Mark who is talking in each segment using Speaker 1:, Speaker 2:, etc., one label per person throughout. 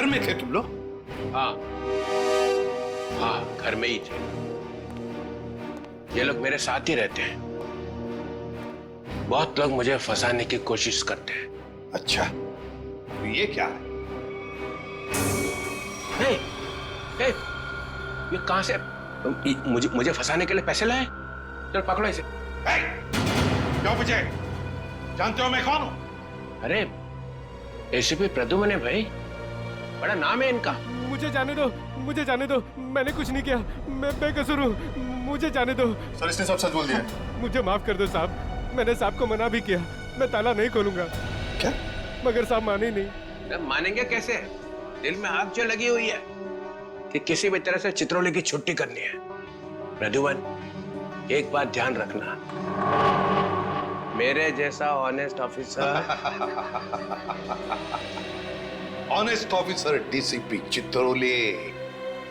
Speaker 1: में थे तुम लोग?
Speaker 2: हाँ हाँ, घर में ही थे। ये लोग मेरे साथ ही रहते हैं। बहुत लोग मुझे फंसाने की कोशिश करते हैं।
Speaker 1: अच्छा, तो ये क्या है?
Speaker 2: हे, हे, ये कहां से मुझे फंसाने के लिए पैसे लाए? चल पकड़ो इसे।
Speaker 1: क्यों मुझे? जानते हो मैं कौन हूं?
Speaker 2: अरे एसीपी प्रद्युम्न है भाई, बड़ा नाम है इनका।
Speaker 3: मुझे जाने दो, मुझे जाने दो, मैंने कुछ नहीं किया, मैं बेकसूर हूँ, मुझे जाने दो।
Speaker 4: सर इसने सब सच बोल दिया।
Speaker 3: मुझे माफ कर दो साहब, मैंने साहब को मना भी किया, मैं ताला नहीं खोलूंगा।
Speaker 1: क्या?
Speaker 3: मगर साहब माने ही नहीं।
Speaker 2: मानेंगे कैसे? दिल में आग जो लगी हुई है कि किसी भी तरह से चित्रोली की छुट्टी करनी है। प्रद्युम्न, एक बात ध्यान रखना, मेरे जैसा honest officer
Speaker 1: honest officer DCP Chitroli,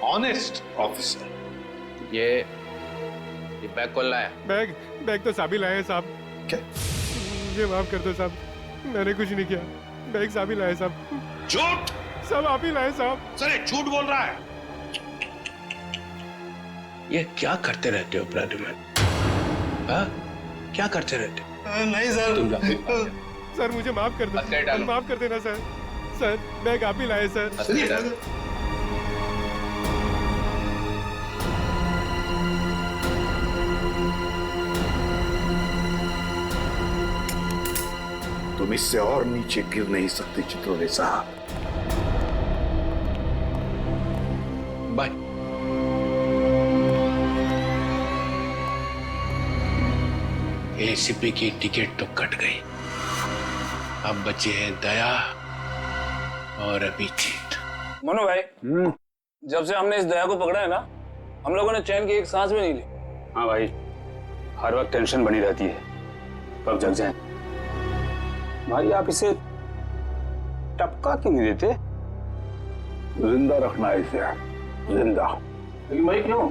Speaker 1: honest officer.
Speaker 2: ये बैग कौन लाया?
Speaker 3: बैग तो साहब ही लाए हैं साहब।
Speaker 1: क्या?
Speaker 3: मुझे माफ कर दो साहब, मैंने कुछ नहीं किया, बैग साहब ही लाए साहब।
Speaker 1: झूठ!
Speaker 3: सब आप ही लाए साहब।
Speaker 1: सर ये झूठ बोल रहा है।
Speaker 2: ये क्या करते रहते हो प्रद्युम्न? हाँ? क्या करते रहते हो?
Speaker 4: नहीं सर।
Speaker 2: तुम जाओ।
Speaker 3: सर मुझे माफ कर दो,
Speaker 2: हथकड़ी डालो।
Speaker 3: माफ कर देना सर। सर बैग आप ही लाए सर।
Speaker 2: हथकड़ी डालो।
Speaker 1: तुम इससे और नीचे गिर नहीं सकते चित्रोले साहब।
Speaker 2: बाय। एसीपी की टिकट तो कट गई, अब बचे हैं दया और अभिजीत।
Speaker 5: मनु भाई, जब से हमने इस दया को पकड़ा है ना, हम लोगों ने चैन की एक सांस भी नहीं ली।
Speaker 6: हाँ भाई, हर वक्त टेंशन बनी रहती है, कब जग जाए। भाई आप इसे टपका क्यों नहीं देते?
Speaker 7: जिंदा रखना है इसे, जिंदा।
Speaker 6: लेकिन भाई क्यों?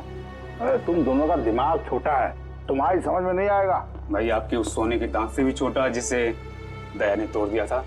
Speaker 7: अरे तुम दोनों का दिमाग छोटा है, तुम्हारी समझ में नहीं आएगा।
Speaker 6: भाई आपके उस सोने के दांत से भी छोटा जिसे दया ने तोड़ दिया था।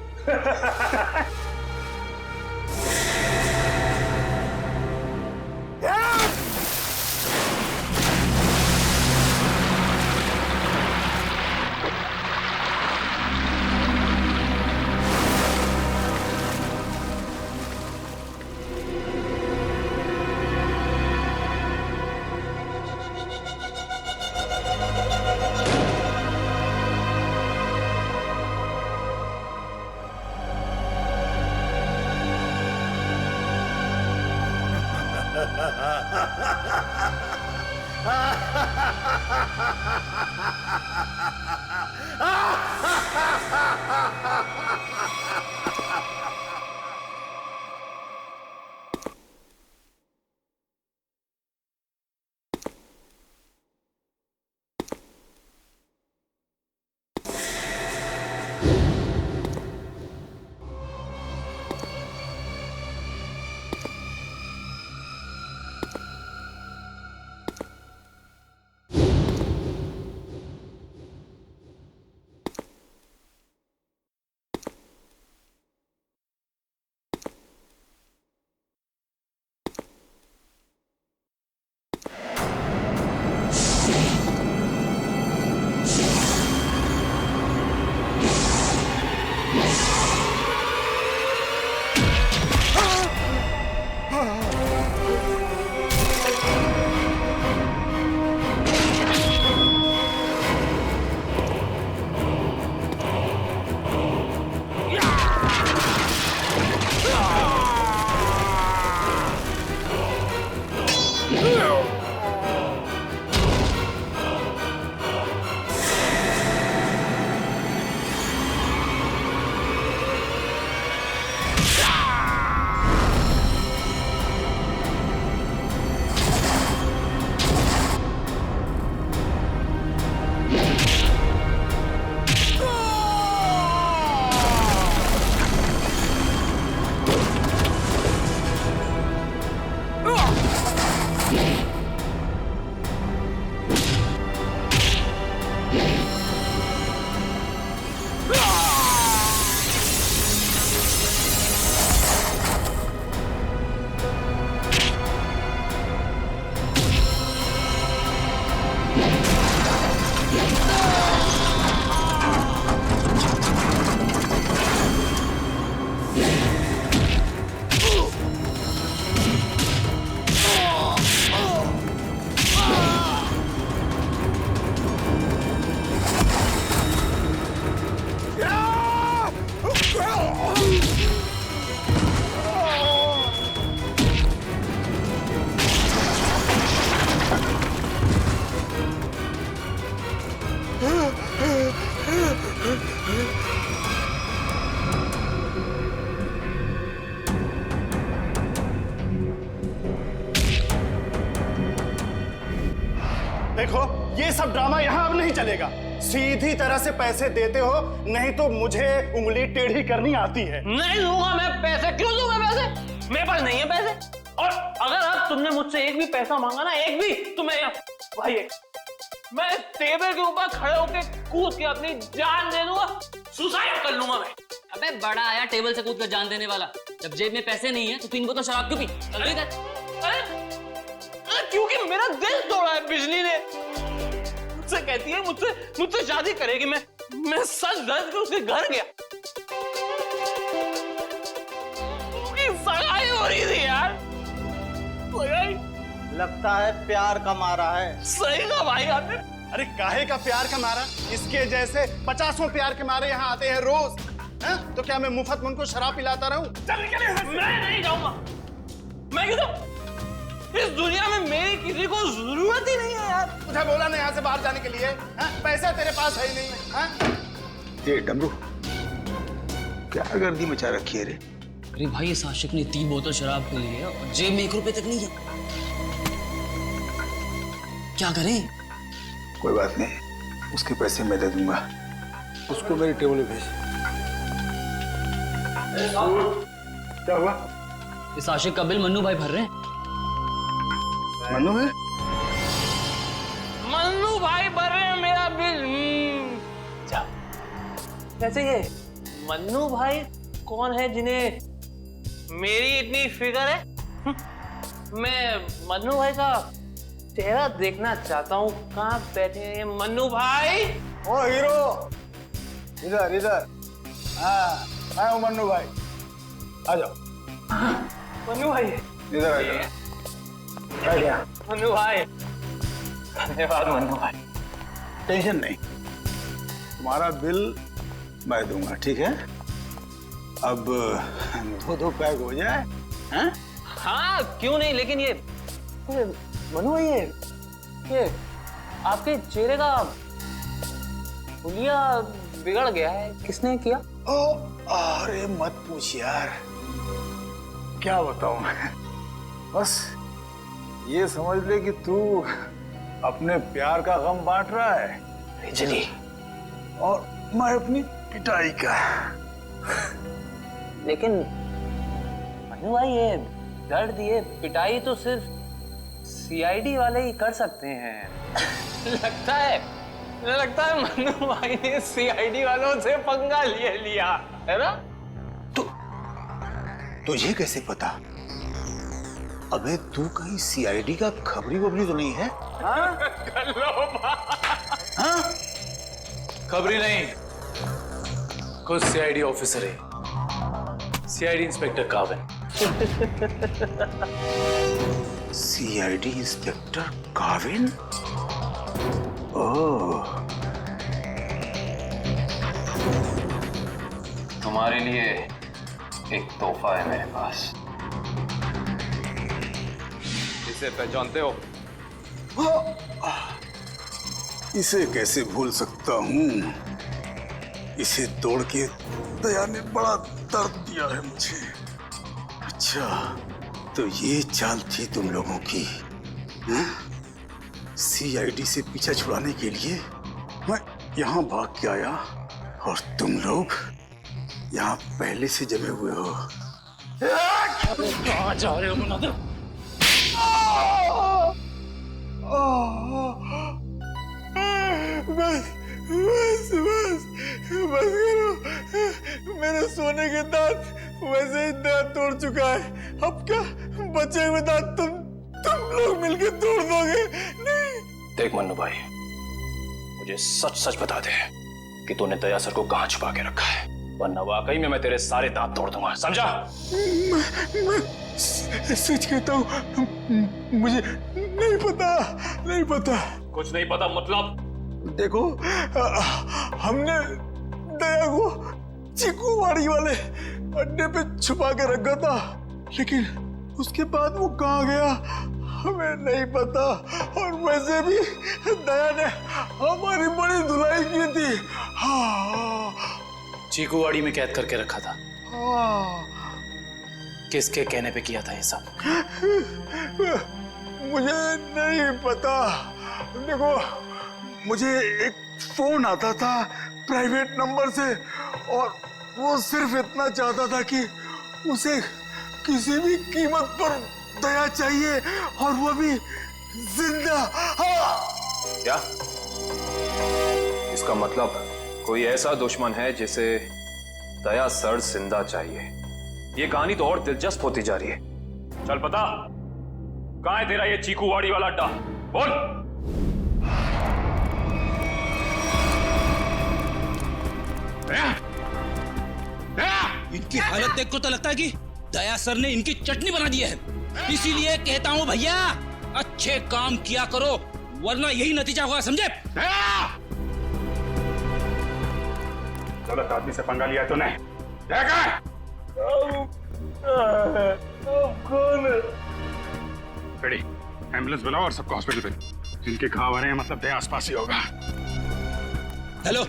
Speaker 4: देखो, ये सब ड्रामा यहाँ अब नहीं चलेगा। सीधी तरह से पैसे देते हो, नहीं तो मुझे उंगली टेढ़ी करनी आती है।
Speaker 8: नहीं दूंगा मैं पैसे। क्यों दूंगा पैसे? मेरे पास नहीं है पैसे। और अगर अब तुमने मुझसे एक भी पैसा मांगा ना, एक भी, तो भाई मैं टेबल के ऊपर खड़े होके कूद के अपनी जान दे दूंगा, सुसाइड कर लूंगा मैं।
Speaker 9: अबे बड़ा आया टेबल से कूद कर जान देने वाला। जब जेब में पैसे नहीं है तो 3 बोतल शराब क्यों पी? जल्दी कर।
Speaker 8: क्योंकि मेरा दिल तोड़ा है बिजली ने। मुझसे कहती है मुझसे शादी करेगी। मैं सच धज के उसके घर गया। सगाई हो रही थी यार।
Speaker 4: लगता है प्यार का मारा है।
Speaker 8: सही कहा भाई आपने।
Speaker 4: अरे काहे का प्यार का मारा? इसके जैसे 50 प्यार के मारे यहाँ आते हैं रोज। तो क्या मैं मुफ्त में उनको शराब पिलाता रहूं?
Speaker 8: मैं नहीं जाऊंगा। मैं क्यों जाऊं? इस दुनिया में मेरी किसी को जरूरत ही नहीं है यार।
Speaker 4: तुझे बोला ना यहाँ से बाहर जाने के लिए। पैसा तेरे पास है ही नहीं है।
Speaker 10: ये डमरू क्या गर्दी मचा रखी है रे?
Speaker 9: अरे भाई इस आशिक ने 3 बोतल शराब पी ली है और जेब में 1 रुपए तक नहीं है। क्या करें?
Speaker 10: कोई बात नहीं, उसके पैसे मैं दे दूंगा। उसको मेरे टेबल पे भेज।
Speaker 4: क्या हुआ?
Speaker 9: इस आशिक का बिल मन्नू भाई भर रहे हैं।
Speaker 10: मन्नू है?
Speaker 8: मन्नू भाई भर रहे हैं मेरा बिल। वैसे ये मन्नू भाई कौन है जिन्हें मेरी इतनी फिक्र है? मैं मन्नू भाई का चेहरा देखना चाहता हूँ। कहाँ बैठे हैं मन्नू भाई?
Speaker 10: ओ हीरो, इधर इधर। हाँ, मैं हूँ मन्नू भाई। आ जाओ।
Speaker 8: मन्नू भाई
Speaker 10: इधर आ जाओ।
Speaker 8: मन्नू भाई, धन्यवाद मन्नू भाई।
Speaker 10: टेंशन नहीं, तुम्हारा बिल मैं दूंगा, ठीक है? अब 2 पैक हो जाए। हैं?
Speaker 8: हाँ क्यों नहीं, लेकिन ये मनु भाई ये आपके चेहरे का हुलिया बिगड़ गया है। किसने किया?
Speaker 10: ओ, अरे मत पूछ यार, क्या बताऊं मैं। बस ये समझ ले कि तू अपने प्यार का गम बांट रहा है
Speaker 2: बिजली,
Speaker 10: और मैं अपनी पिटाई का।
Speaker 8: लेकिन मनु भाई ये दर्द, ये पिटाई तो सिर्फ सीआईडी वाले ही कर सकते हैं। लगता है मनु भाई ने सीआईडी वालों से पंगा लिया है ना?
Speaker 10: तुझे कैसे पता? अबे तू कहीं सीआईडी का खबरी वबरी तो नहीं है? हाँ? हाँ?
Speaker 5: खबरी नहीं, खुद सीआईडी ऑफिसर है, CID inspector Kavin.
Speaker 10: CID inspector Kavin? Oh,
Speaker 5: तुम्हारे लिए एक तोहफा है मेरे पास। इसे पहचानते हो?
Speaker 10: इसे कैसे भूल सकता हूँ? इसे तोड़ के दया ने बड़ा दर्द दिया है मुझे। अच्छा, तो ये चाल थी तुम लोगों की? सीआईडी से पीछा छुड़ाने के लिए मैं यहाँ भाग के आया और तुम लोग यहाँ पहले से जमे हुए हो।
Speaker 8: कहाँ जा रहे हो मुनादिर?
Speaker 4: बस करो। मेरे सोने के दांत वैसे ही दांत तोड़ चुका है। अब क्या बचे हुए दांत तुम लोग मिलकर तोड़ दोगे? नहीं।
Speaker 5: देख मन्नू भाई, मुझे सच सच बता दे कि तूने दया सर को कहाँ छुपा के रखा है, वरना वाकई में मैं तेरे सारे दांत तोड़ दूंगा, समझा?
Speaker 10: मैं सच कहता हूँ, मुझे नहीं पता।
Speaker 5: कुछ नहीं पता मतलब?
Speaker 10: देखो, हमने दया को चिकूवाड़ी वाले अड्डे पे छुपा के रखा था, लेकिन उसके बाद वो कहाँ गया हमें नहीं पता। और वैसे भी दया ने हमारी बड़ी धुलाई की थी। हाँ,
Speaker 5: चीकूवाड़ी में कैद करके रखा था।
Speaker 10: हाँ,
Speaker 5: किसके कहने पे किया था ये सब?
Speaker 10: मुझे नहीं पता। देखो, मुझे एक फोन आता था प्राइवेट नंबर से, और वो सिर्फ इतना चाहता था कि उसे किसी भी कीमत पर दया चाहिए, और वो भी जिंदा। हाँ।
Speaker 5: क्या इसका मतलब कोई ऐसा दुश्मन है जिसे दया सर जिंदा चाहिए? ये कहानी तो और दिलचस्प होती जा रही है। चल पता कहां है तेरा ये चीकूवाड़ी वाला अड्डा? बोल।
Speaker 11: इनकी हालत देख को तो लगता है कि दया सर ने इनकी चटनी बना दी है। इसीलिए कहता हूं भैया, अच्छे काम किया करो, वरना यही नतीजा होगा, समझे?
Speaker 7: गलत आदमी से पंगा लिया तूने।
Speaker 10: कौन है?
Speaker 7: बेटी, एम्बुलेंस बुलाओ और सबको हॉस्पिटल भेजो। जिनके घाव आ रहे हैं मतलब दया आसपास ही होगा।
Speaker 11: Hello,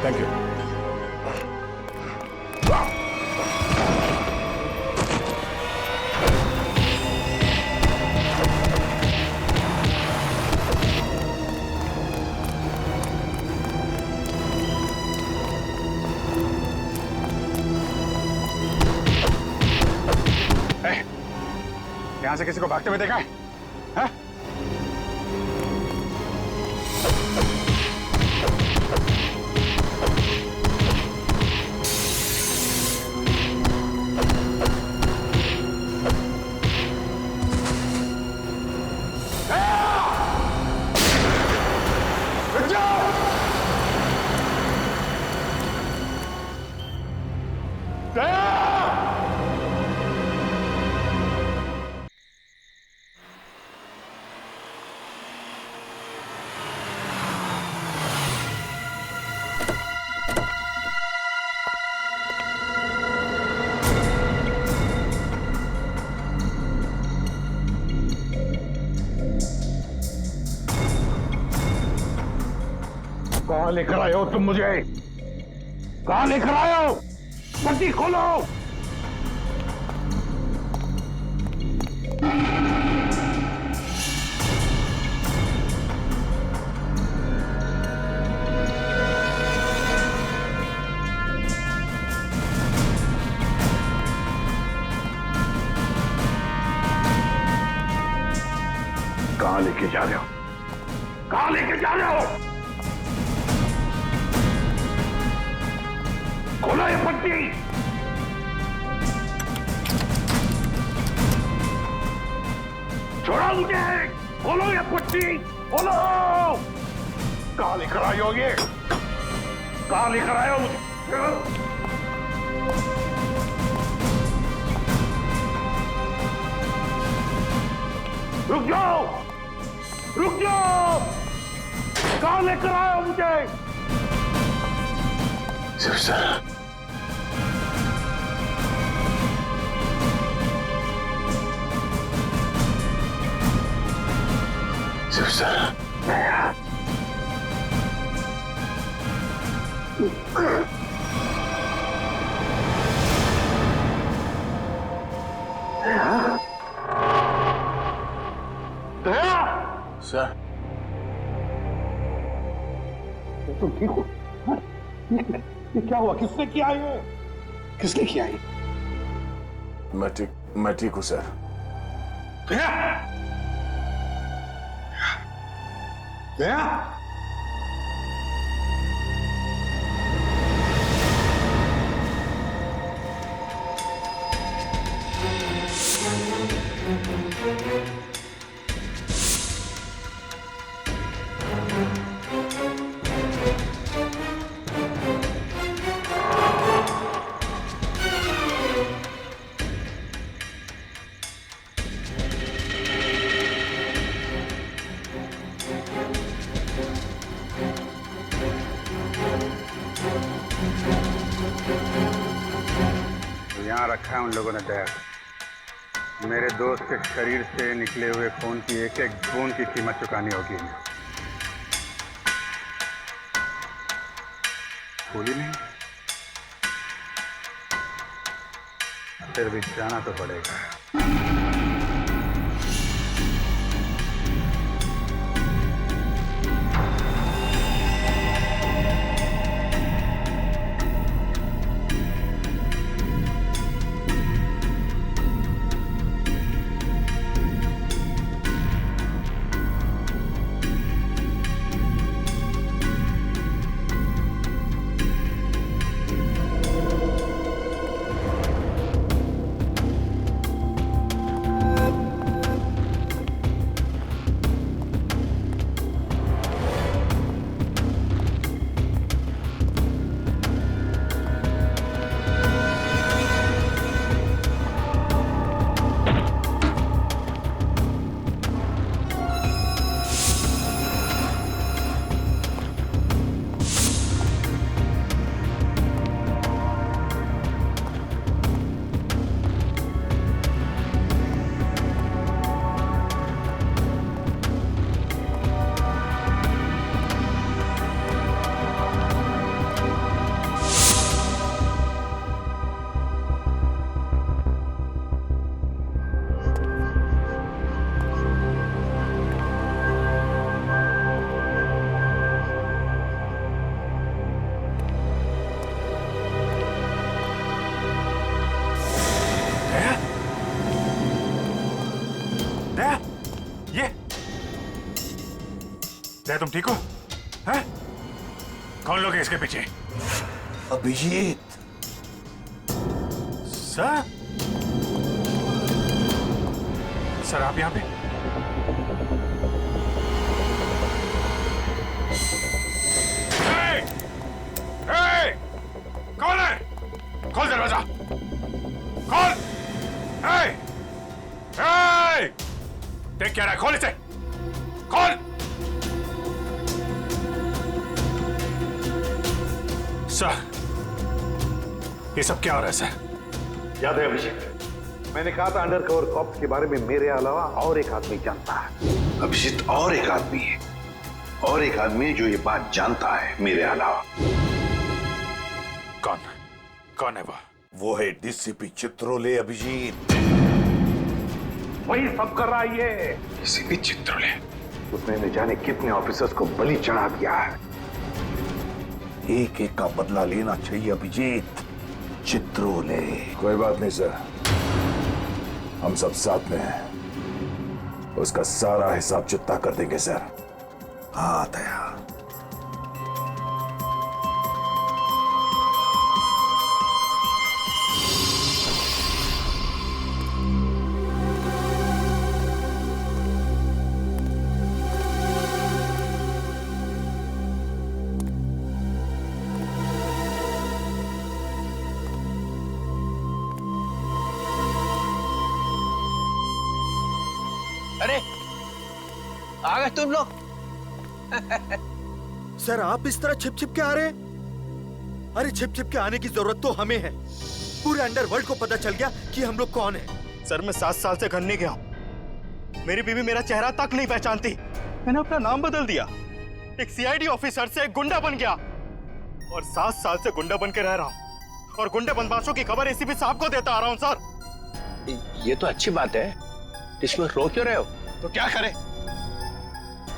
Speaker 7: thank you. यहां से किसी को भागते हुए देखा है? हाँ? कहां लेकर आए हो तुम मुझे? कहां लेकर आए हो? पट्टी खोलो। कहां लेके जा रहे हो? कहां लेके जा रहे हो? खोलो ये पट्टी। छोड़ो मुझे। खोलो ये पट्टी। खोलो। कहां लेकर आए हो ये? कहां लेकर आए हो मुझे? रुक जाओ। रुक जाओ। कहां लेकर आए हो मुझे? शिव सर, शिव सर, दया,
Speaker 1: सर
Speaker 7: तुम ठीक हो? हाँ? ये क्या हुआ? किसने किया ये? किसने किया ये?
Speaker 1: मैं ठीक हूं सर।
Speaker 7: गया? गया?
Speaker 12: यहाँ रखा है उन लोगों ने दया। मेरे दोस्त के शरीर से निकले हुए खून की एक एक बूंद की कीमत चुकानी होगी इन्हें। भूली नहीं, फिर भी जाना तो पड़ेगा।
Speaker 1: दया तुम ठीक हो? हैं? कौन लोग हैं इसके पीछे?
Speaker 10: अभिजीत
Speaker 1: सर? सर आप यहाँ पे? कौन है? खोल दरवाजा! खोल! देख क्या रहा है? खोल इसे! खोल! सर, ये सब क्या हो रहा है सर?
Speaker 7: याद है अभिषेक, मैंने कहा था अंडरकवर कॉप्स के बारे में मेरे अलावा और एक आदमी जानता है।
Speaker 13: अभिजीत और एक आदमी है, और एक आदमी जो ये बात जानता है मेरे अलावा।
Speaker 1: कौन है
Speaker 7: वो है डीसीपी चित्रोले। अभिजीत वही सब कर रहा है ये।
Speaker 13: डीसीपी चित्रोले,
Speaker 7: उसने न जाने कितने ऑफिसर्स को बलि चढ़ा दिया है। एक एक का बदला लेना चाहिए अभिजीत। चित्रोले।
Speaker 1: कोई बात नहीं सर, हम सब साथ में हैं। उसका सारा हिसाब चुकता कर देंगे सर।
Speaker 7: हाँ दया।
Speaker 2: अरे आ गए तुम लोग।
Speaker 10: सर आप इस तरह छिप छिप के आ रहे हैं? अरे छिप छिप के आने की जरूरत तो हमें है। पूरे अंडरवर्ल्ड को पता चल गया कि हम लोग कौन है।
Speaker 3: सर मैं 7 साल से घर नहीं गया हूं। मेरी बीवी मेरा चेहरा तक नहीं पहचानती। मैंने अपना नाम बदल दिया, एक सीआईडी ऑफिसर से एक गुंडा बन गया और 7 साल से गुंडा बन के रह रहा हूं और गुंडे बदमाशों की खबर एसीपी साहब को देता आ रहा हूं। सर
Speaker 2: ये तो अच्छी बात है, इसमें रो क्यों रहे हो?
Speaker 1: तो क्या करें?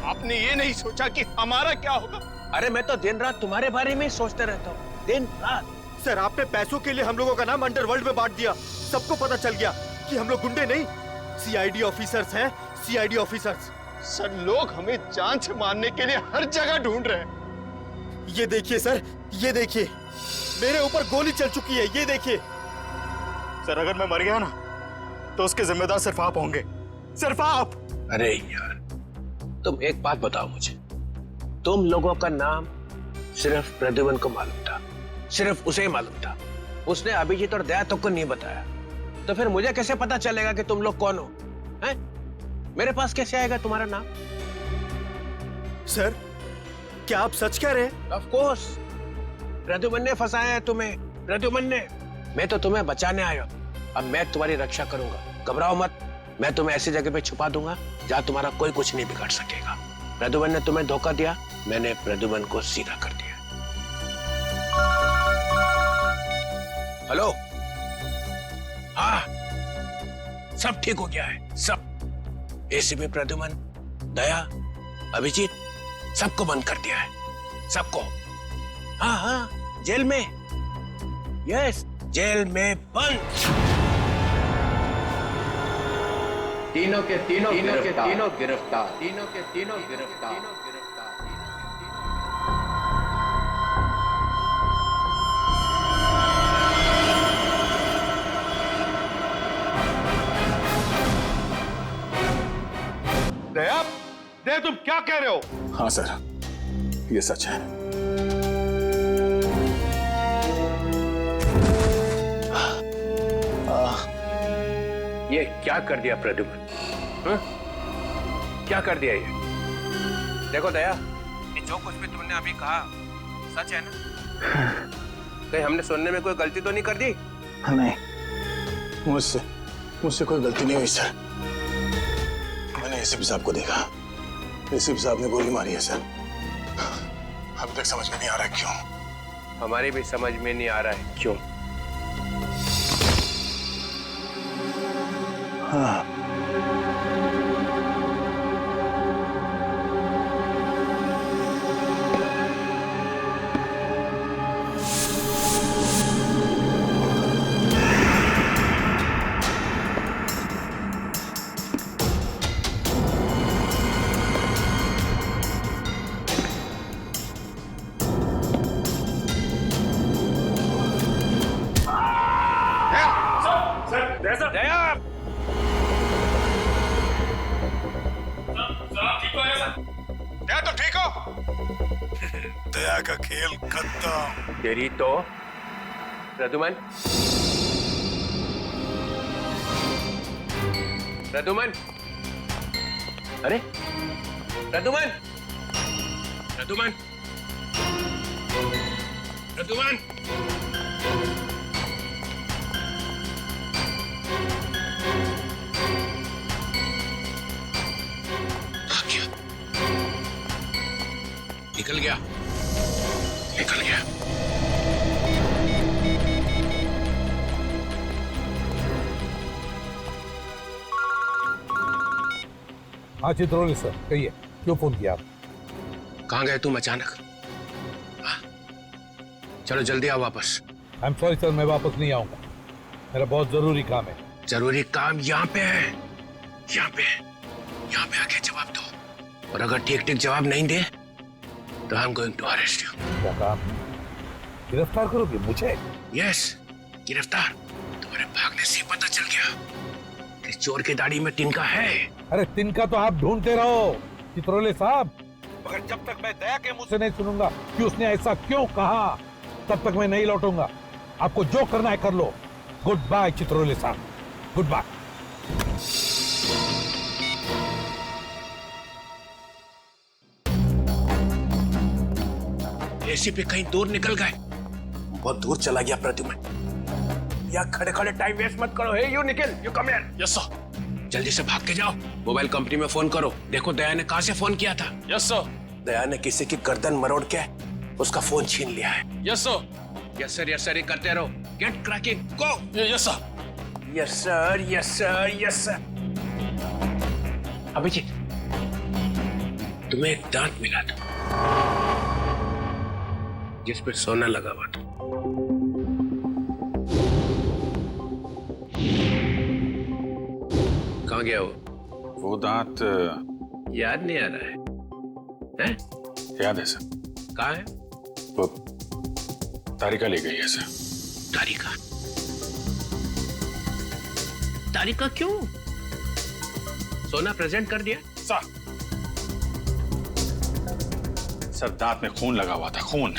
Speaker 3: आपने ये नहीं सोचा कि हमारा क्या होगा?
Speaker 2: अरे मैं तो दिन रात तुम्हारे बारे में ही सोचते रहता हूँ, दिन रात।
Speaker 3: सर, आपने पैसों के लिए हम लोगों का नाम अंडरवर्ल्ड में बांट दिया। सबको पता चल गया कि हम लोग गुंडे नहीं, सीआईडी ऑफिसर्स हैं, सीआईडी ऑफिसर्स। सर, लोग हमें जान से मारने के लिए हर जगह ढूंढ रहे हैं। ये देखिए सर, ये देखिए, मेरे ऊपर गोली चल चुकी है, ये देखिए। सर, अगर मैं मर गया ना तो उसके जिम्मेदार सिर्फ आप होंगे, सिर्फ आप।
Speaker 2: अरे यार, तुम एक बात बताओ मुझे, तुम लोगों का नाम सिर्फ प्रद्युमन को मालूम था, सिर्फ उसे ही मालूम था। उसने अभिजीत और दया तक को नहीं बताया, तो फिर मुझे कैसे पता चलेगा कि तुम लोग कौन हो? हैं? मेरे पास कैसे आएगा तुम्हारा नाम?
Speaker 3: सर, क्या आप सच कह रहे हैं?
Speaker 2: ऑफ कोर्स, प्रद्युमन ने फंसाया है तुम्हें, प्रद्युमन ने। मैं तो तुम्हें बचाने आया हूं, अब मैं तुम्हारी रक्षा करूंगा। घबराओ मत, मैं तुम्हें ऐसी जगह पे छुपा दूंगा जहां तुम्हारा कोई कुछ नहीं बिगाड़ सकेगा। प्रद्युमन ने तुम्हें धोखा दिया, मैंने प्रद्युमन को सीधा कर दिया। हेलो, हाँ, सब ठीक हो गया है, सब। एसीपी प्रद्युमन, दया, अभिजीत, सबको बंद कर दिया है, सबको। हाँ हाँ, जेल में, यस, जेल में बंद।
Speaker 8: तीनों के तीनों गिरफ्तार।
Speaker 3: दया, दया, तुम क्या कह रहे हो?
Speaker 1: हाँ सर, ये सच है।
Speaker 2: ये क्या कर दिया प्रद्युमन? क्या कर दिया ये? देखो दया, ये जो कुछ भी तुमने अभी कहा सच है ना? कहीं हमने सुनने में कोई गलती तो नहीं कर दी?
Speaker 10: नहीं, मुझसे कोई गलती नहीं हुई सर। मैंने एसीपी साहब को देखा, एसीपी साहब ने गोली मारी है सर। अभी तक समझ में नहीं आ रहा क्यों।
Speaker 2: हमारी भी समझ में नहीं आ रहा है क्यों।
Speaker 10: हाँ।
Speaker 2: दया,
Speaker 3: दया, तो ठीक हो?
Speaker 10: दया का खेल खत्म।
Speaker 2: तेरी तो प्रद्युमन, प्रद्युमन, अरे प्रद्युमन, प्रद्युमन, प्रद्युमन, निकल गया, निकल गया।
Speaker 7: हाँ चित्रोली सर, कहिए, क्यों फोन किया आप?
Speaker 2: कहाँ गए तुम अचानक? हाँ? चलो जल्दी आओ वापस।
Speaker 7: आई एम सॉरी सर, मैं वापस नहीं आऊंगा, मेरा बहुत जरूरी काम है।
Speaker 2: जरूरी काम यहाँ पे है, यहाँ पे, यहाँ पे आके जवाब दो, और अगर ठीक ठीक जवाब नहीं दे तो I am going to arrest you.
Speaker 7: क्या काम? गिरफ्तार करोगे मुझे?
Speaker 2: यस, गिरफ्तार। तुम्हारे भागने से पता चल गया कि चोर की दाढ़ी में तिनका है।
Speaker 7: अरे तिनका तो आप ढूंढते रहो चित्रोले साहब, मगर जब तक मैं दया के मुंह से नहीं सुनूंगा कि उसने ऐसा क्यों कहा, तब तक मैं नहीं लौटूंगा। आपको जो करना है कर लो। गुड बाय चित्रोले साहब, गुड बाय।
Speaker 2: एसीपी कहीं दूर निकल गए, बहुत दूर चला गया प्रद्युमन। या खड़े खड़े टाइम वेस्ट मत करो। Hey you Nikhil, you come here. Yes sir. जल्दी से भाग के जाओ, मोबाइल कंपनी में फोन करो, देखो दया ने कहां से फोन किया था। Yes sir. दया ने किसी की गर्दन मरोड़ के उसका फोन छीन लिया है। Yes sir. Yes sir, yes sir, करते रहो। Get cracking, go. Yes sir. Yes sir, yes sir, yes sir. Abhijeet, तुम्हें एक दांत मिला था जिस पे सोना लगा हुआ था। कहाँ गया
Speaker 6: वो दांत
Speaker 2: याद नहीं आ रहा है?
Speaker 6: याद है सर।
Speaker 2: कहाँ है?
Speaker 6: वो तारिका ले गई है सर।
Speaker 2: तारिका? तारिका क्यों? सोना प्रेजेंट कर दिया?
Speaker 6: सर दांत में खून लगा हुआ था, खून।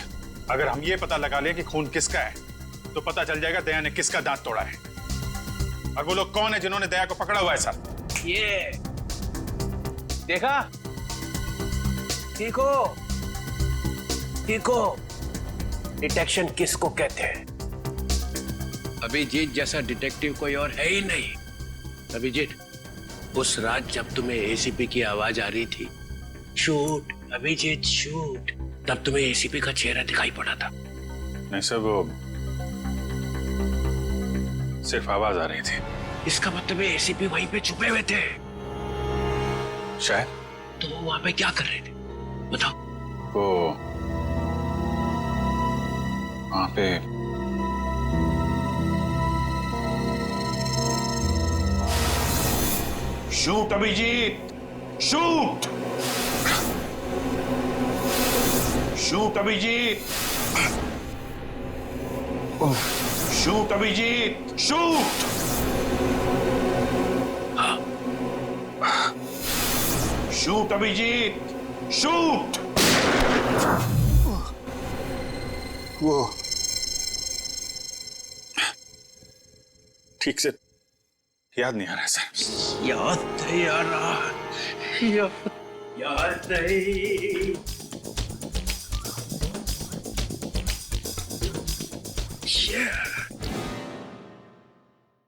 Speaker 6: अगर हम ये पता लगा लें कि खून किसका है तो पता चल जाएगा दया ने किसका दांत तोड़ा है और वो लोग कौन है जिन्होंने दया को पकड़ा हुआ है सर।
Speaker 2: ये देखा? देखो देखो, डिटेक्शन किसको कहते हैं? अभिजीत जैसा डिटेक्टिव कोई और है ही नहीं। अभिजीत, उस रात जब तुम्हें एसीपी की आवाज आ रही थी, शूट अभिजीत शूट, तब तुम्हें एसीपी का चेहरा दिखाई पड़ा था?
Speaker 6: नहीं सर, वो सिर्फ आवाज आ रही थी।
Speaker 2: इसका मतलब है एसीपी वहीं पे छुपे हुए थे।
Speaker 6: शायद।
Speaker 2: तो वो वहां पे क्या कर रहे थे बताओ?
Speaker 6: वो वहां पे
Speaker 1: shoot Abhijeet, shoot, shoot Abhijeet, shoot Abhijeet, shoot. Shoot Abhijeet, shoot.
Speaker 6: वो ठीक से याद नहीं आ रहा है सर।
Speaker 2: याद नहीं आ रहा, याद नहीं।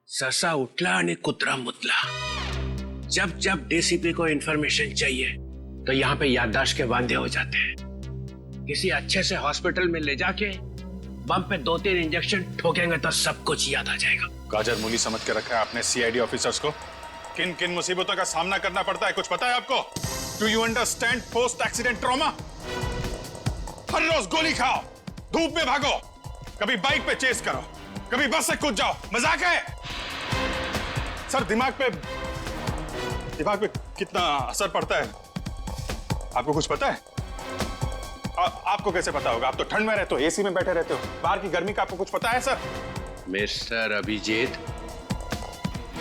Speaker 2: ससा उठला आणि कुत्रा मुतला। जब जब डीसीपी को इंफॉर्मेशन चाहिए तो यहाँ पे याददाश्त के वांदे हो जाते हैं। किसी अच्छे से हॉस्पिटल में ले जाके बम पे 2-3 इंजेक्शन ठोकेंगे तो सब कुछ याद आ जाएगा।
Speaker 6: गाजर मूली समझ के रखा है आपने सीआईडी ऑफिसर्स को। किन किन मुसीबतों का सामना करना पड़ता है कुछ पता है आपको? Do you understand post accident trauma? हर रोज गोली खाओ, धूप में भागो, कभी बाइक पे चेस करो, कभी बस से कूद जाओ। मजाक है सर। दिमाग पे कितना असर पड़ता है आपको कुछ पता है? आपको कैसे पता होगा? आप तो ठंड में रहते हो, एसी में बैठे रहते हो, बाहर की गर्मी का आपको कुछ पता है sir?
Speaker 2: Mister Abhijeet,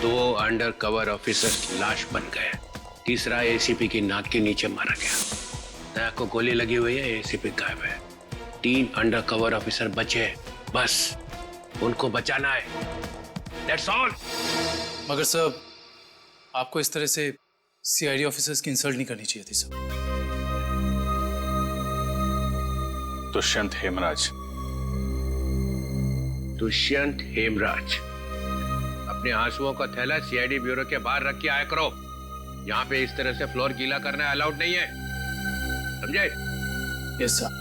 Speaker 2: 2 undercover officers लाश बन गए, तीसरा एसीपी की नाक के नीचे मारा गया। दया को गोली लगी हुई है, एसीपी गायब है। 3 अंडर कवर ऑफिसर बचे, बस उनको बचाना है। That's all.
Speaker 11: मगर सर, आपको इस तरह से सीआईडी ऑफिसर्स की इंसल्ट नहीं करनी चाहिए थी सर।
Speaker 6: दुष्यंत हेमराज।
Speaker 2: दुष्यंत हेमराज, अपने आंसुओं का थैला सीआईडी ब्यूरो के बाहर रख के आया करो। यहाँ पे इस तरह से फ्लोर गीला करना अलाउड नहीं है, समझे?
Speaker 11: Yes sir.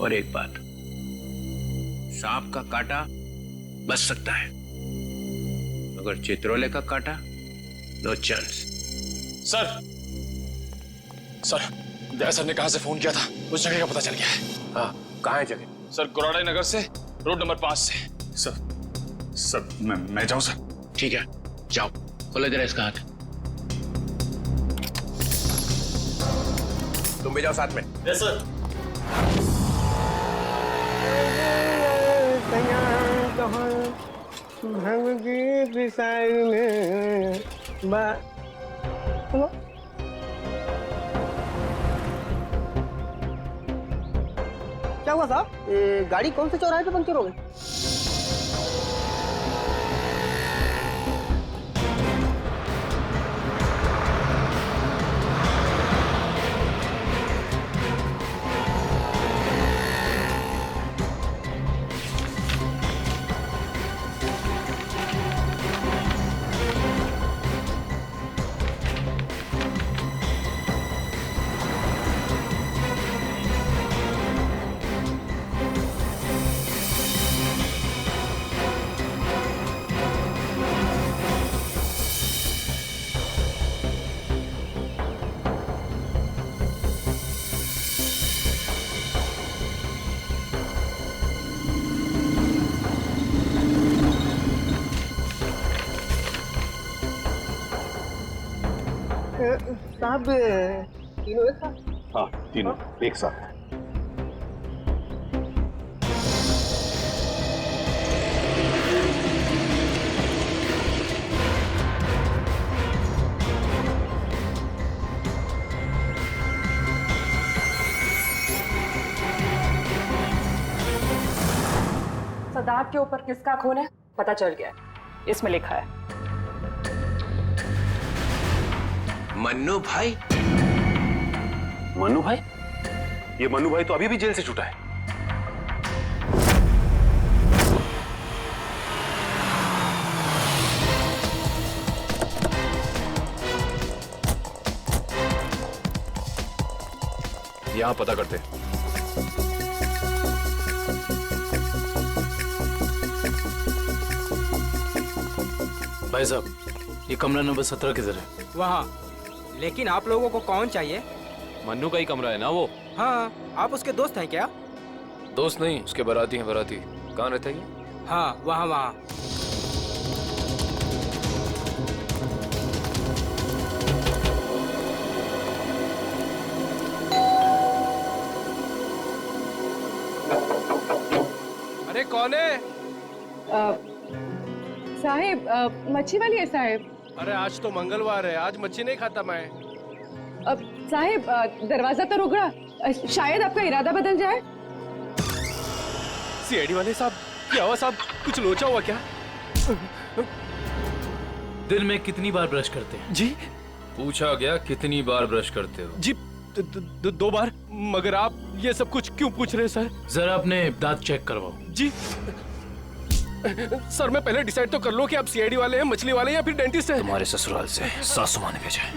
Speaker 2: और एक बात, सांप का काटा बच सकता है, मगर चित्रोले का काटा नो चांस।
Speaker 11: सर दया सर ने कहां से फोन किया था? उस जगह का पता चल गया है।
Speaker 2: हाँ, कहाँ है जगह?
Speaker 11: सर, गुराड़े नगर से रोड नंबर 5 से।
Speaker 6: सर मैं जाऊं सर?
Speaker 2: ठीक है, जाओ, खोलो जरा इसका हाथ। तुम भी जाओ साथ में।
Speaker 11: Yes sir.
Speaker 14: क्या हुआ साहब? गाड़ी कौन से चौराहे पे पंक्चर हो गई? साहब तीनों एक साथ?
Speaker 1: हाँ, तीनों एक साथ।
Speaker 15: सदात के ऊपर किसका खून है पता चल गया है, इसमें लिखा है
Speaker 2: मन्नू भाई।
Speaker 5: मन्नू भाई? ये मन्नू भाई तो अभी भी जेल से छूटा है। यहां पता करते हैं।
Speaker 16: भाई साहब, ये कमरा नंबर 17 किधर है?
Speaker 17: वहाँ। लेकिन आप लोगों को कौन चाहिए?
Speaker 5: मन्नू का ही कमरा है ना वो?
Speaker 17: हाँ, आप उसके दोस्त हैं क्या?
Speaker 5: दोस्त नहीं, उसके बाराती हैं। बाराती कहाँ रहता है ये?
Speaker 17: हाँ, वहाँ वहाँ।
Speaker 2: अरे कौन है?
Speaker 15: साहिब, मच्छी वाली है साहिब।
Speaker 2: अरे आज तो मंगलवार है, आज मच्छी नहीं खाता मैं।
Speaker 15: साहिब, दरवाजा तो रुक रहा, शायद आपका इरादा बदल जाए।
Speaker 2: सीआईडी वाले साहब, क्या हुआ साहब? कुछ लोचा हुआ क्या?
Speaker 16: दिन में कितनी बार ब्रश करते हैं?
Speaker 2: जी
Speaker 5: पूछा गया कितनी बार ब्रश करते हो?
Speaker 2: जी 2 बार। मगर आप ये सब कुछ क्यों पूछ रहे हैं सर?
Speaker 16: जरा अपने दांत चेक करवाओ।
Speaker 2: जी सर, मैं पहले डिसाइड तो कर लो कि आप सीआईडी वाले हैं, मछली वाले हैं या फिर डेंटिस्ट हैं।
Speaker 5: तुम्हारे ससुराल से सासू माँ ने भेजा है।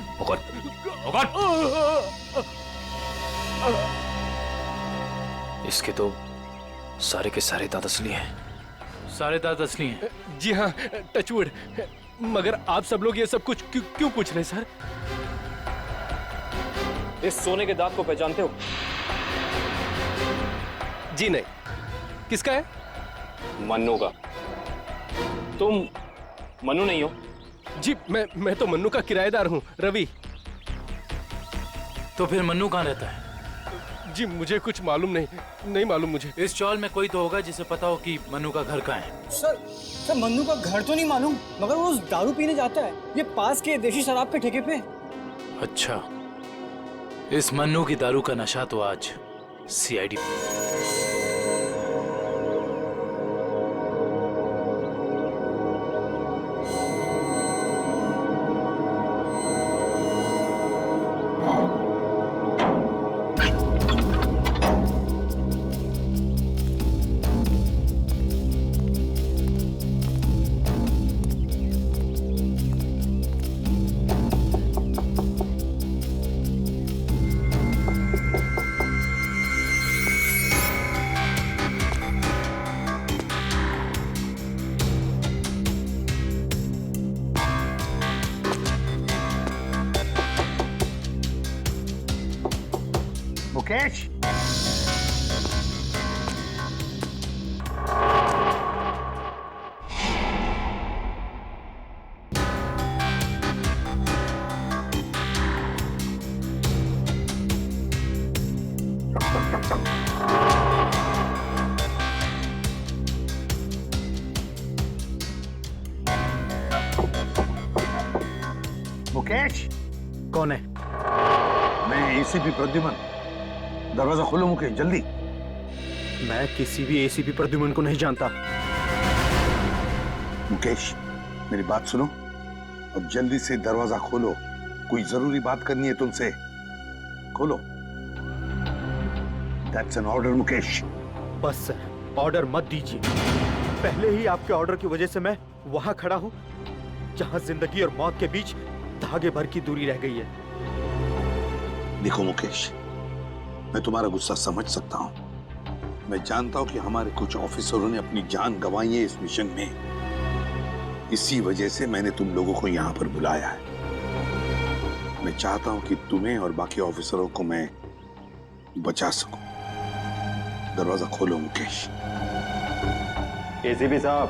Speaker 5: इसके तो सारे के सारे दांत असली हैं।
Speaker 16: सारे दांत असली हैं?
Speaker 2: जी हाँ, टचवुड। मगर आप सब लोग ये सब कुछ क्यों पूछ रहे हैं सर?
Speaker 5: इस सोने के दांत को पहचानते हो?
Speaker 2: जी नहीं। किसका है?
Speaker 5: मन्नू का। तुम मन्नू नहीं हो?
Speaker 2: जी मैं तो मन्नू का किराएदार हूँ, रवि।
Speaker 16: तो फिर मन्नू कहाँ रहता है?
Speaker 2: जी मुझे कुछ मालूम नहीं मालूम मुझे।
Speaker 16: इस चौल में कोई तो होगा जिसे पता हो कि मन्नू का घर कहाँ है।
Speaker 17: सर मन्नू का घर तो नहीं मालूम, मगर वो दारू पीने जाता है, ये पास के देशी शराब के ठेके पे।
Speaker 16: अच्छा, इस मन्नू की दारू का नशा तो आज सीआईडी।
Speaker 13: मुकेश, मुकेश।
Speaker 17: कौन है?
Speaker 13: मैं एसीपी प्रद्युमन। दरवाजा खोलो मुकेश, जल्दी।
Speaker 3: मैं किसी भी एसीपी प्रद्युमन को नहीं जानता।
Speaker 13: मुकेश, मेरी बात सुनो और जल्दी से दरवाजा खोलो। कोई जरूरी बात करनी है तुमसे। खोलो। That's an order Mukesh.
Speaker 3: बस सर, ऑर्डर मत दीजिए। पहले ही आपके ऑर्डर की वजह से मैं वहां खड़ा हूं जहां जिंदगी और मौत के बीच धागे भर की दूरी रह गई है।
Speaker 13: देखो मुकेश, मैं तुम्हारा गुस्सा समझ सकता हूं। मैं जानता हूं कि हमारे कुछ ऑफिसरों ने अपनी जान गंवाई है इस मिशन में। इसी वजह से मैंने तुम लोगों को यहां पर बुलाया है। मैं चाहता हूं कि तुम्हें और बाकी ऑफिसरों को मैं बचा सकूं। दरवाजा खोलो मुकेश।
Speaker 3: एसीपी साहब,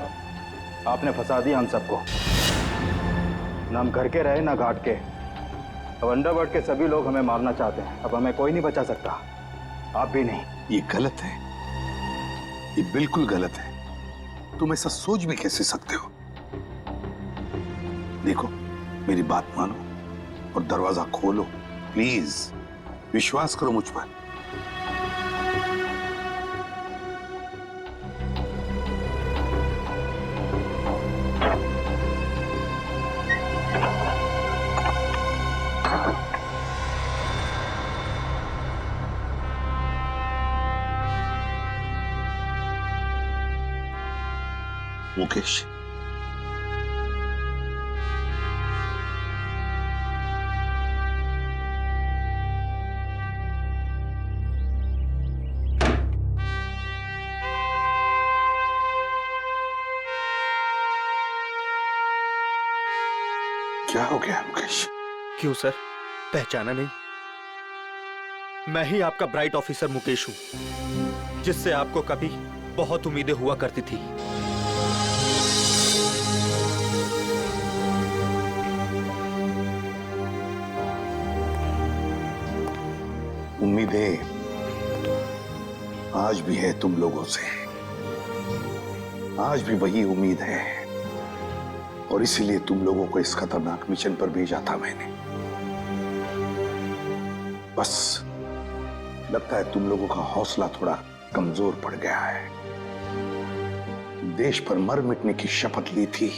Speaker 3: आपने फंसा दिया हम सबको। ना हम घर के रहे ना घाट के। अब अंडरवर्ल्ड के सभी लोग हमें मारना चाहते हैं। अब हमें कोई नहीं बचा सकता, आप भी नहीं।
Speaker 13: ये गलत है, ये बिल्कुल गलत है। तुम ऐसा सोच भी कैसे सकते हो? देखो, मेरी बात मानो और दरवाजा खोलो प्लीज। विश्वास करो मुझ पर। मुकेश, क्या हो गया मुकेश?
Speaker 3: क्यों सर, पहचाना नहीं? मैं ही आपका ब्राइट ऑफिसर मुकेश हूं, जिससे आपको कभी बहुत उम्मीदें हुआ करती थी।
Speaker 13: उम्मीदें आज भी है तुम लोगों से, आज भी वही उम्मीद है, और इसीलिए तुम लोगों को इस खतरनाक मिशन पर भेजा था मैंने। बस लगता है तुम लोगों का हौसला थोड़ा कमजोर पड़ गया है। देश पर मर मिटने की शपथ ली थी,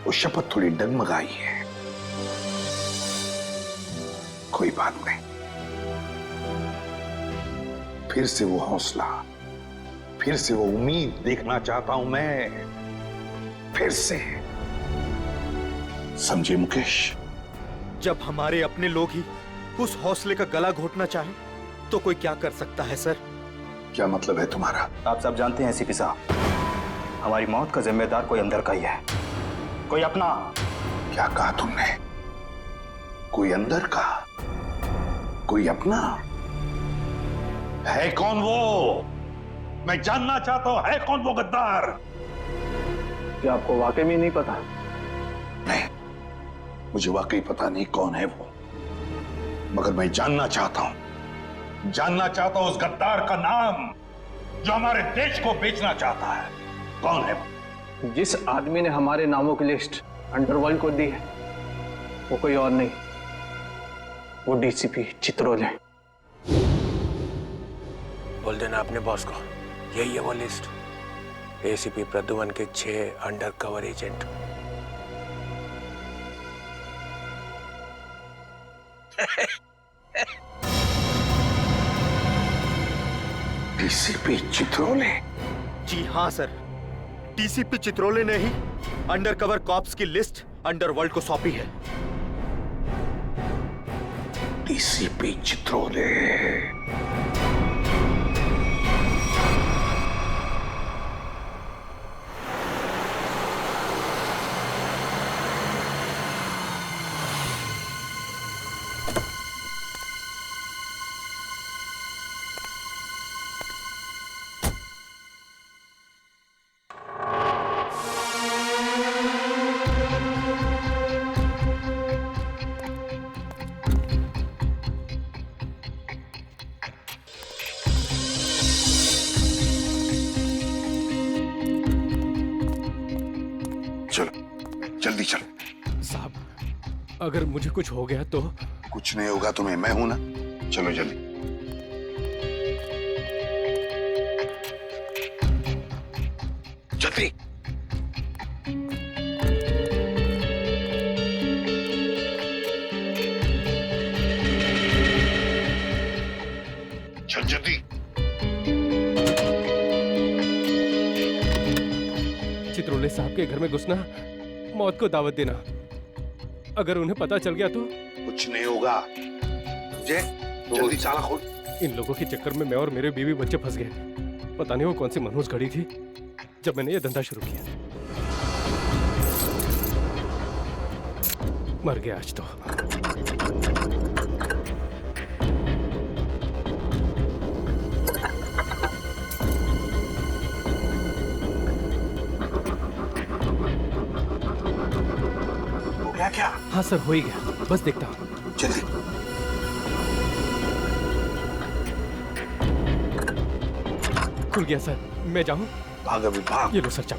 Speaker 13: वो शपथ थोड़ी डगमगाई है। कोई बात नहीं, फिर से वो हौसला, फिर से वो उम्मीद देखना चाहता हूं मैं, फिर से। समझे मुकेश?
Speaker 3: जब हमारे अपने लोग ही उस हौसले का गला घोटना चाहे तो कोई क्या कर सकता है सर?
Speaker 13: क्या मतलब है तुम्हारा?
Speaker 3: आप सब जानते हैं एसीपी साहब, हमारी मौत का जिम्मेदार कोई अंदर का ही है, कोई अपना।
Speaker 13: क्या कहा तुमने? कोई अंदर का, कोई अपना? है कौन वो? मैं जानना चाहता हूं, है कौन वो गद्दार?
Speaker 3: क्या आपको वाकई में नहीं पता?
Speaker 13: नहीं, मुझे वाकई पता नहीं कौन है वो, मगर मैं जानना चाहता हूं उस गद्दार का नाम जो हमारे देश को बेचना चाहता है। कौन है वो?
Speaker 8: जिस आदमी ने हमारे नामों की लिस्ट अंडरवर्ल्ड को दी है, वो कोई और नहीं, वो डीसीपी चित्रोल है।
Speaker 2: बोल देना अपने बॉस को, यही है वो लिस्ट। एसीपी प्रद्युमन के 6 अंडरकवर एजेंट।
Speaker 13: डीसीपी चित्रोले?
Speaker 3: जी हाँ सर, डीसीपी चित्रोले ने ही अंडरकवर कॉप्स की लिस्ट अंडरवर्ल्ड को सौंपी है।
Speaker 13: डीसीपी चित्रोले? जल्दी चलो।
Speaker 2: साहब, अगर मुझे कुछ हो गया तो?
Speaker 13: कुछ नहीं होगा तुम्हें, मैं हूं ना। चलो जल्दी। जल्दी। चल जल्दी।
Speaker 2: चित्रोले साहब के घर में घुसना, मौत को दावत देना। अगर उन्हें पता चल गया तो?
Speaker 13: कुछ नहीं होगा। जल्दी ताला खोल।
Speaker 2: इन लोगों के चक्कर में मैं और मेरे बीवी बच्चे फंस गए। पता नहीं वो कौन सी मनहूस घड़ी थी जब मैंने ये धंधा शुरू किया। मर गया आज तो।
Speaker 13: क्या?
Speaker 2: हाँ सर, हो ही गया,
Speaker 18: बस देखता हूँ।
Speaker 13: चलिए।
Speaker 18: खुल गया सर, मैं जाऊँ?
Speaker 13: भाग अभी भाग।
Speaker 18: ये लो सर, जाओ।